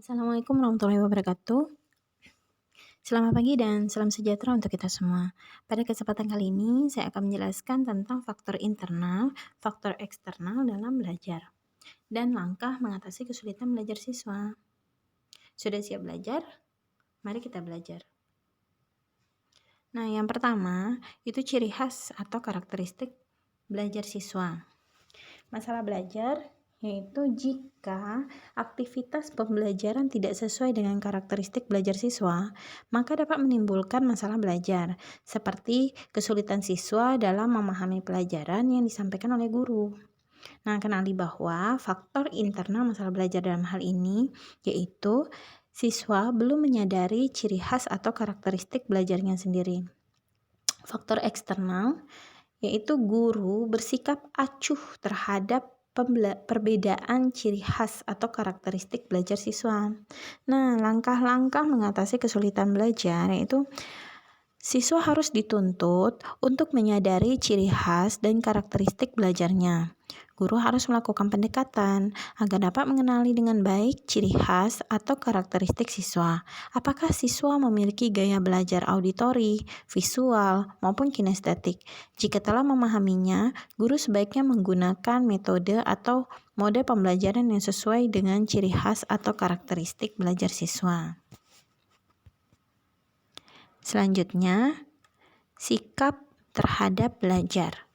Assalamualaikum warahmatullahi wabarakatuh. Selamat pagi dan salam sejahtera untuk kita semua. Pada kesempatan kali ini, saya akan menjelaskan tentang faktor internal, faktor eksternal dalam belajar, dan langkah mengatasi kesulitan belajar siswa. Sudah siap belajar? Mari kita belajar. Nah, yang pertama, itu ciri khas atau karakteristik belajar siswa. Masalah belajar yaitu jika aktivitas pembelajaran tidak sesuai dengan karakteristik belajar siswa, maka dapat menimbulkan masalah belajar, seperti kesulitan siswa dalam memahami pelajaran yang disampaikan oleh guru. Nah, kenali bahwa faktor internal masalah belajar dalam hal ini yaitu siswa belum menyadari ciri khas atau karakteristik belajarnya sendiri. Faktor eksternal yaitu guru bersikap acuh terhadap perbedaan ciri khas atau karakteristik belajar siswa. Nah, langkah-langkah mengatasi kesulitan belajar yaitu siswa harus dituntut untuk menyadari ciri khas dan karakteristik belajarnya. Guru harus melakukan pendekatan agar dapat mengenali dengan baik ciri khas atau karakteristik siswa. Apakah siswa memiliki gaya belajar auditori, visual, maupun kinestetik? Jika telah memahaminya, guru sebaiknya menggunakan metode atau mode pembelajaran yang sesuai dengan ciri khas atau karakteristik belajar siswa. Selanjutnya, sikap terhadap belajar.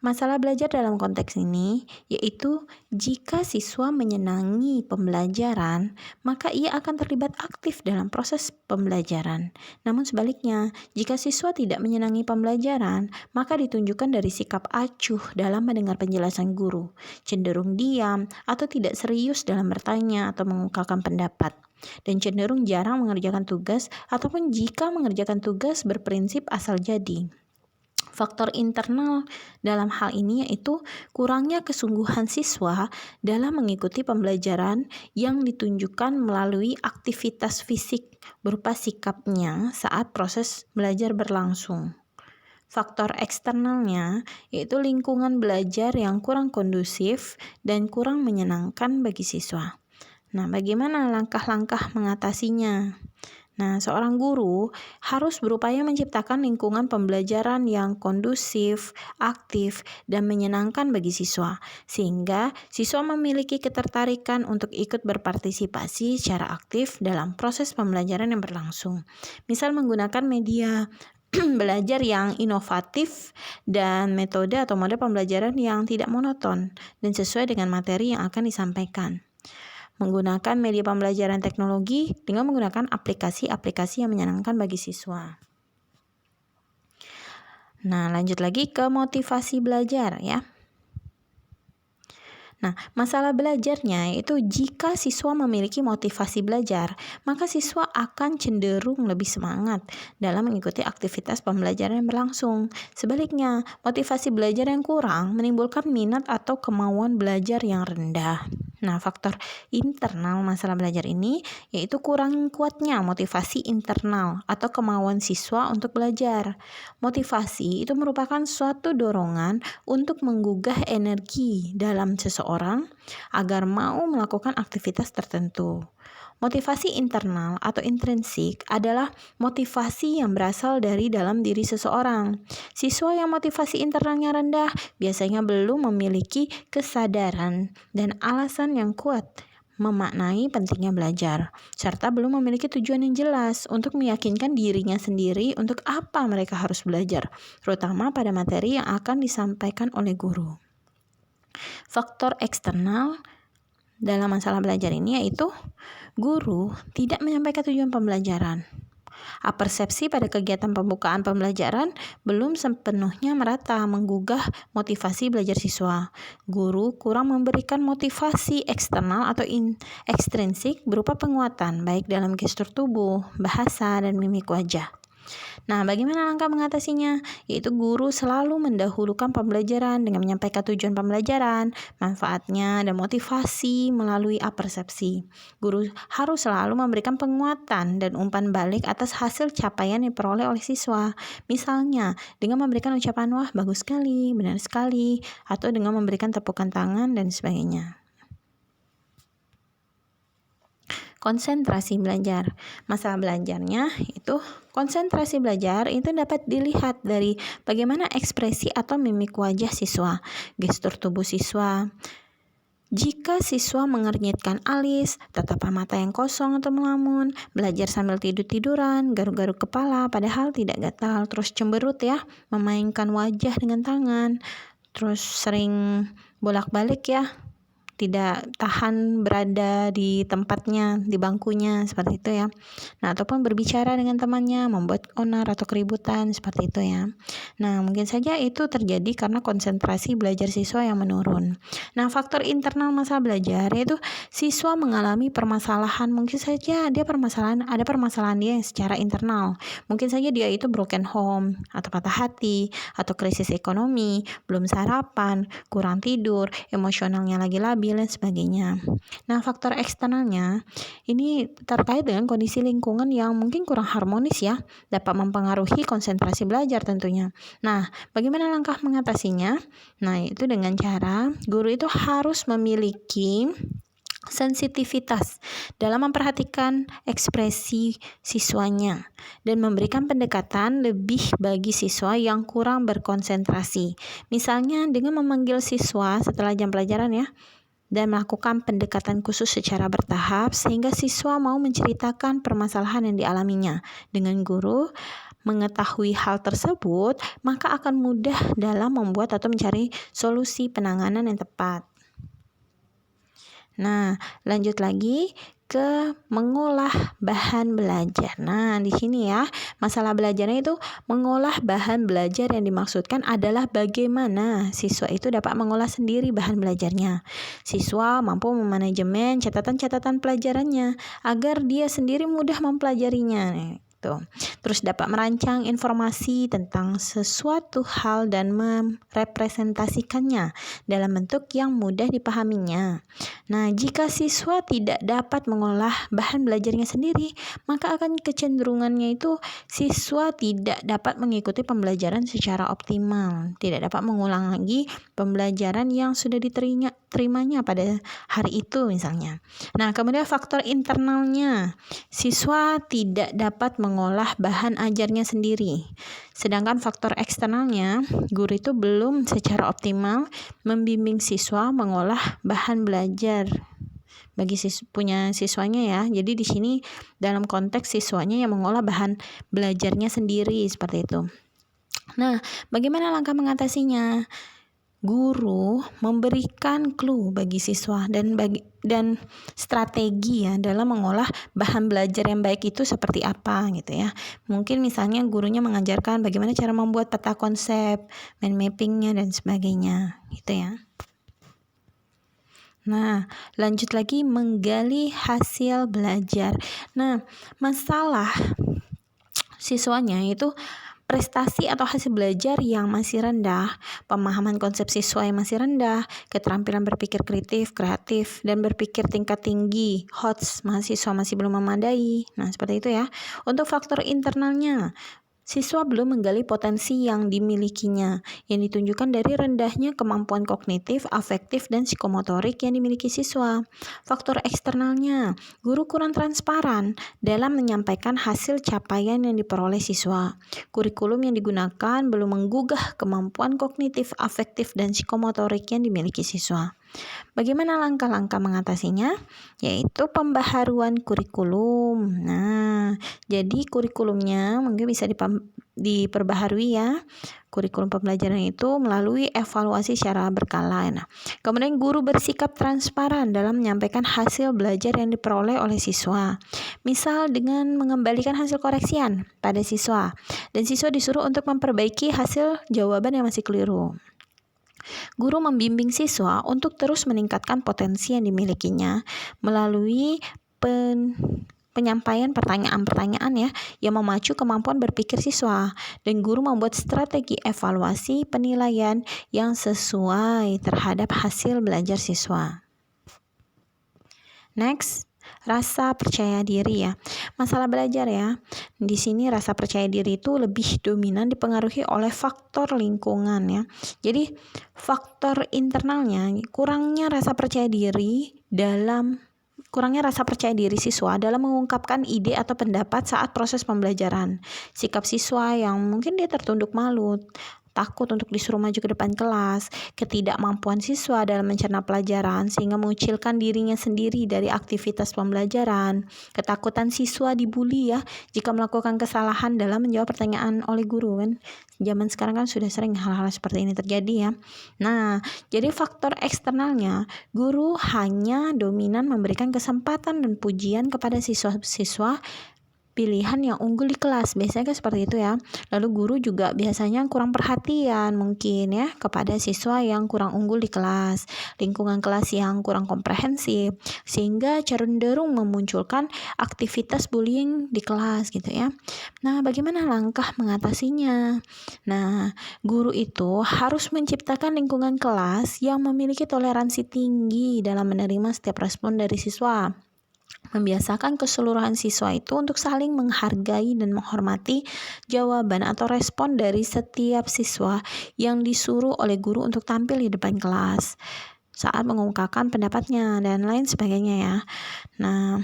Masalah belajar dalam konteks ini yaitu jika siswa menyenangi pembelajaran, maka ia akan terlibat aktif dalam proses pembelajaran. Namun sebaliknya, jika siswa tidak menyenangi pembelajaran, maka ditunjukkan dari sikap acuh dalam mendengar penjelasan guru, cenderung diam atau tidak serius dalam bertanya atau mengungkapkan pendapat, dan cenderung jarang mengerjakan tugas ataupun jika mengerjakan tugas berprinsip asal jadi. Faktor internal dalam hal ini yaitu kurangnya kesungguhan siswa dalam mengikuti pembelajaran yang ditunjukkan melalui aktivitas fisik berupa sikapnya saat proses belajar berlangsung. Faktor eksternalnya yaitu lingkungan belajar yang kurang kondusif dan kurang menyenangkan bagi siswa. Nah, bagaimana langkah-langkah mengatasinya? Nah, seorang guru harus berupaya menciptakan lingkungan pembelajaran yang kondusif, aktif, dan menyenangkan bagi siswa, sehingga siswa memiliki ketertarikan untuk ikut berpartisipasi secara aktif dalam proses pembelajaran yang berlangsung. Misal menggunakan media belajar yang inovatif dan metode atau mode pembelajaran yang tidak monoton dan sesuai dengan materi yang akan disampaikan. Menggunakan media pembelajaran teknologi dengan menggunakan aplikasi-aplikasi yang menyenangkan bagi siswa. Nah, lanjut lagi ke motivasi belajar ya. Nah, masalah belajarnya yaitu jika siswa memiliki motivasi belajar, maka siswa akan cenderung lebih semangat dalam mengikuti aktivitas pembelajaran yang berlangsung. Sebaliknya, motivasi belajar yang kurang menimbulkan minat atau kemauan belajar yang rendah. Nah, faktor internal masalah belajar ini yaitu kurang kuatnya motivasi internal atau kemauan siswa untuk belajar. Motivasi itu merupakan suatu dorongan untuk menggugah energi dalam seseorang agar mau melakukan aktivitas tertentu. Motivasi internal atau intrinsik adalah motivasi yang berasal dari dalam diri seseorang. Siswa yang motivasi internalnya rendah biasanya belum memiliki kesadaran dan alasan yang kuat memaknai pentingnya belajar, serta belum memiliki tujuan yang jelas untuk meyakinkan dirinya sendiri untuk apa mereka harus belajar, terutama pada materi yang akan disampaikan oleh guru. Faktor eksternal dalam masalah belajar ini yaitu guru tidak menyampaikan tujuan pembelajaran. Apersepsi pada kegiatan pembukaan pembelajaran belum sepenuhnya merata menggugah motivasi belajar siswa. Guru kurang memberikan motivasi eksternal atau ekstrinsik berupa penguatan baik dalam gestur tubuh, bahasa, dan mimik wajah. Nah, bagaimana langkah mengatasinya? Yaitu guru selalu mendahulukan pembelajaran dengan menyampaikan tujuan pembelajaran, manfaatnya, dan motivasi melalui apersepsi. Guru harus selalu memberikan penguatan dan umpan balik atas hasil capaian yang diperoleh oleh siswa. Misalnya, dengan memberikan ucapan wah bagus sekali, benar sekali, atau dengan memberikan tepukan tangan dan sebagainya. konsentrasi belajar. Masalah belajarnya itu konsentrasi belajar itu dapat dilihat dari bagaimana ekspresi atau mimik wajah siswa, gestur tubuh siswa. Jika siswa mengernyitkan alis, tatapan mata yang kosong atau melamun, belajar sambil tidur-tiduran, garuk-garuk kepala padahal tidak gatal, terus cemberut ya, memainkan wajah dengan tangan, terus sering bolak-balik ya, tidak tahan berada di tempatnya, di bangkunya, seperti itu ya. Nah, ataupun berbicara dengan temannya, membuat onar atau keributan, seperti itu ya. Nah, mungkin saja itu terjadi karena konsentrasi belajar siswa yang menurun. Nah, faktor internal masalah belajar yaitu siswa mengalami permasalahan, mungkin saja ada permasalahan dia yang secara internal. Mungkin saja dia itu broken home, atau patah hati, atau krisis ekonomi, belum sarapan, kurang tidur, emosionalnya lagi labil, dan sebagainya. Nah, faktor eksternalnya ini terkait dengan kondisi lingkungan yang mungkin kurang harmonis ya, dapat mempengaruhi konsentrasi belajar tentunya. Nah, bagaimana langkah mengatasinya? Nah, itu dengan cara guru itu harus memiliki sensitivitas dalam memperhatikan ekspresi siswanya dan memberikan pendekatan lebih bagi siswa yang kurang berkonsentrasi. Misalnya dengan memanggil siswa setelah jam pelajaran ya, dan melakukan pendekatan khusus secara bertahap sehingga siswa mau menceritakan permasalahan yang dialaminya. Dengan guru mengetahui hal tersebut, maka akan mudah dalam membuat atau mencari solusi penanganan yang tepat. Nah, lanjut lagi ke mengolah bahan belajar. Nah, di sini ya, masalah belajarnya itu mengolah bahan belajar yang dimaksudkan adalah bagaimana siswa itu dapat mengolah sendiri bahan belajarnya. Siswa mampu memanajemen catatan-catatan pelajarannya agar dia sendiri mudah mempelajarinya. Terus dapat merancang informasi tentang sesuatu hal dan merepresentasikannya dalam bentuk yang mudah dipahaminya. Nah, jika siswa tidak dapat mengolah bahan belajarnya sendiri, maka akan kecenderungannya itu siswa tidak dapat mengikuti pembelajaran secara optimal, tidak dapat mengulang lagi pembelajaran yang sudah diterimanya pada hari itu misalnya. Nah, kemudian faktor internalnya, siswa tidak dapat mengolah bahan ajarnya sendiri. Sedangkan faktor eksternalnya, guru itu belum secara optimal membimbing siswa mengolah bahan belajar bagi punya siswanya ya. Jadi di sini dalam konteks siswanya yang mengolah bahan belajarnya sendiri seperti itu. Nah, bagaimana langkah mengatasinya? Guru memberikan clue bagi siswa dan strategi ya dalam mengolah bahan belajar yang baik itu seperti apa gitu ya. Mungkin misalnya gurunya mengajarkan bagaimana cara membuat peta konsep, mind mappingnya dan sebagainya gitu ya. Nah, lanjut lagi menggali hasil belajar. Nah, masalah siswanya itu prestasi atau hasil belajar yang masih rendah, pemahaman konsep siswa yang masih rendah, keterampilan berpikir kreatif, dan berpikir tingkat tinggi, HOTS, mahasiswa masih belum memadai. Nah, seperti itu ya. Untuk faktor internalnya, siswa belum menggali potensi yang dimilikinya, yang ditunjukkan dari rendahnya kemampuan kognitif, afektif, dan psikomotorik yang dimiliki siswa. Faktor eksternalnya, guru kurang transparan dalam menyampaikan hasil capaian yang diperoleh siswa. Kurikulum yang digunakan belum menggugah kemampuan kognitif, afektif, dan psikomotorik yang dimiliki siswa. Bagaimana langkah-langkah mengatasinya? Yaitu pembaharuan kurikulum. Nah, jadi kurikulumnya mungkin bisa diperbaharui ya. Kurikulum pembelajaran itu melalui evaluasi secara berkala. Nah, kemudian guru bersikap transparan dalam menyampaikan hasil belajar yang diperoleh oleh siswa. Misal dengan mengembalikan hasil koreksian pada siswa, dan siswa disuruh untuk memperbaiki hasil jawaban yang masih keliru. Guru membimbing siswa untuk terus meningkatkan potensi yang dimilikinya melalui penyampaian pertanyaan-pertanyaan ya yang memacu kemampuan berpikir siswa, dan guru membuat strategi evaluasi penilaian yang sesuai terhadap hasil belajar siswa. Next, rasa percaya diri ya. Masalah belajar ya. Di sini rasa percaya diri itu lebih dominan dipengaruhi oleh faktor lingkungan ya. Jadi faktor internalnya kurangnya rasa percaya diri dalam kurangnya rasa percaya diri siswa dalam mengungkapkan ide atau pendapat saat proses pembelajaran. Sikap siswa yang mungkin dia tertunduk malu, takut untuk disuruh maju ke depan kelas, ketidakmampuan siswa dalam mencerna pelajaran sehingga mengucilkan dirinya sendiri dari aktivitas pembelajaran, ketakutan siswa dibully ya jika melakukan kesalahan dalam menjawab pertanyaan oleh guru kan. Zaman sekarang kan sudah sering hal-hal seperti ini terjadi ya. Nah, jadi faktor eksternalnya, guru hanya dominan memberikan kesempatan dan pujian kepada siswa-siswa pilihan yang unggul di kelas, biasanya kan seperti itu ya. Lalu guru juga biasanya kurang perhatian mungkin ya kepada siswa yang kurang unggul di kelas, lingkungan kelas yang kurang komprehensif, sehingga cenderung memunculkan aktivitas bullying di kelas gitu ya. Nah, bagaimana langkah mengatasinya? Nah, guru itu harus menciptakan lingkungan kelas yang memiliki toleransi tinggi dalam menerima setiap respon dari siswa. Membiasakan keseluruhan siswa itu untuk saling menghargai dan menghormati jawaban atau respon dari setiap siswa yang disuruh oleh guru untuk tampil di depan kelas saat mengungkapkan pendapatnya dan lain sebagainya ya. Nah,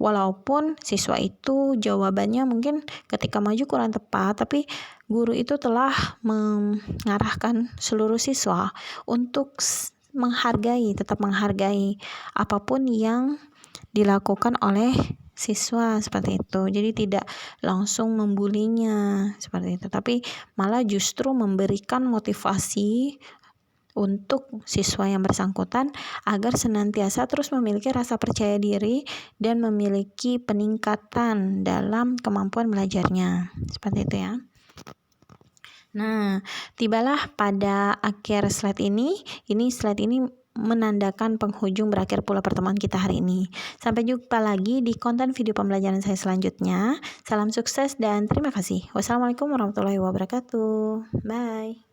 walaupun siswa itu jawabannya mungkin ketika maju kurang tepat, tapi guru itu telah mengarahkan seluruh siswa untuk tetap menghargai apapun yang dilakukan oleh siswa seperti itu. Jadi tidak langsung membulinya seperti itu, tapi malah justru memberikan motivasi untuk siswa yang bersangkutan agar senantiasa terus memiliki rasa percaya diri dan memiliki peningkatan dalam kemampuan belajarnya. Seperti itu ya. Nah, tibalah pada akhir slide ini. Slide ini menandakan penghujung berakhir pula pertemuan kita hari ini. Sampai jumpa lagi di konten video pembelajaran saya selanjutnya. Salam sukses dan terima kasih. Wassalamualaikum warahmatullahi wabarakatuh. Bye.